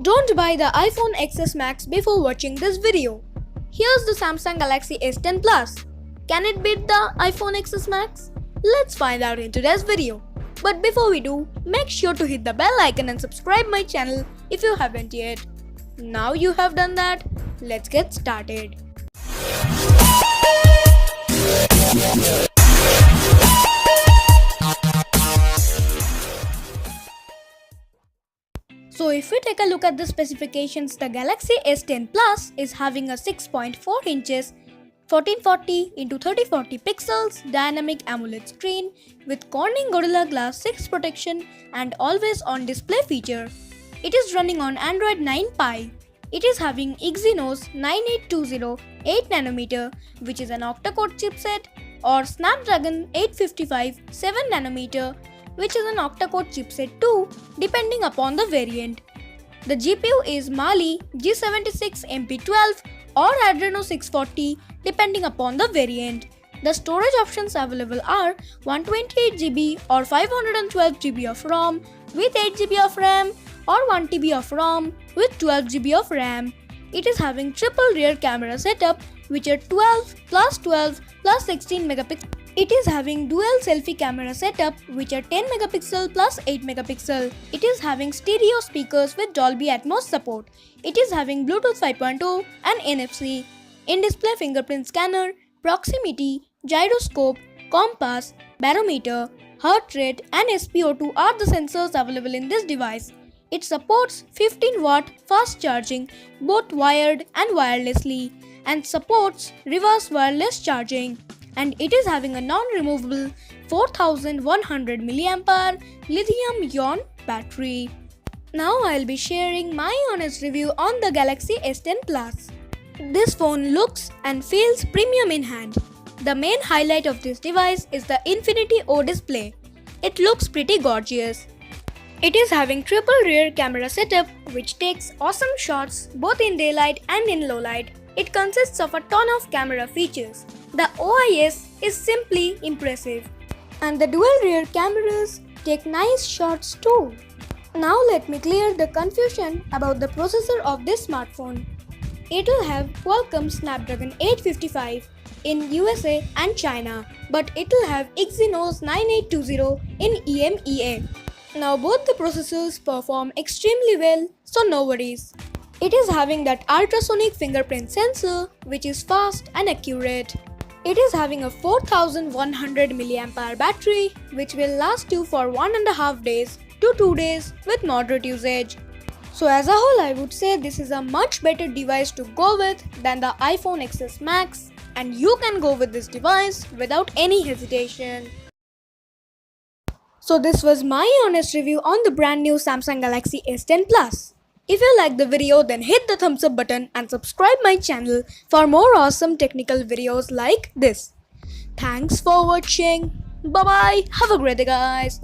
Don't buy the iPhone XS Max before watching this video. Here's the Samsung Galaxy S10 Plus. Can it beat the iPhone XS Max? Let's find out in today's video. But before we do, make sure to hit the bell icon and subscribe my channel if you haven't yet. Now you have done that, let's get started. So if we take a look at the specifications, the Galaxy S10 Plus is having a 6.4 inches 1440 x 3040 pixels dynamic AMOLED screen with Corning Gorilla Glass 6 protection and always on display feature. It is running on Android 9 Pie. It is having Exynos 9820 8nm, which is an octa-core chipset, or Snapdragon 855 7nm, which is an octa-core chipset too, depending upon the variant. The GPU is Mali G76 MP12 or Adreno 640, depending upon the variant. The storage options available are 128GB or 512GB of ROM with 8GB of RAM or 1TB of ROM with 12GB of RAM. It is having triple rear camera setup, which are 12 plus 12 plus 16 megapixel. It is having dual selfie camera setup, which are 10 megapixel plus 8 megapixel. It is having stereo speakers with Dolby Atmos support. It is having Bluetooth 5.0 and NFC. In-display fingerprint scanner, proximity, gyroscope, compass, barometer, heart rate and SpO2 are the sensors available in this device. It supports 15-watt fast charging, both wired and wirelessly, and supports reverse wireless charging. And it is having a non-removable 4100 mAh lithium-ion battery. Now I'll be sharing my honest review on the Galaxy S10 Plus. This phone looks and feels premium in hand. The main highlight of this device is the Infinity O display. It looks pretty gorgeous. It is having triple rear camera setup, which takes awesome shots both in daylight and in low light. It consists of a ton of camera features. The OIS is simply impressive. And the dual rear cameras take nice shots too. Now let me clear the confusion about the processor of this smartphone. It will have Qualcomm Snapdragon 855 in USA and China, but it will have Exynos 9820 in EMEA. Now both the processors perform extremely well, so no worries. It is having that ultrasonic fingerprint sensor, which is fast and accurate. It is having a 4100 mAh battery, which will last you for 1.5 days to 2 days with moderate usage. So as a whole, I would say this is a much better device to go with than the iPhone XS Max, and you can go with this device without any hesitation. So this was my honest review on the brand new Samsung Galaxy S10 Plus. If you liked the video, then hit the thumbs up button and subscribe my channel for more awesome technical videos like this. Thanks for watching. Bye bye. Have a great day, guys.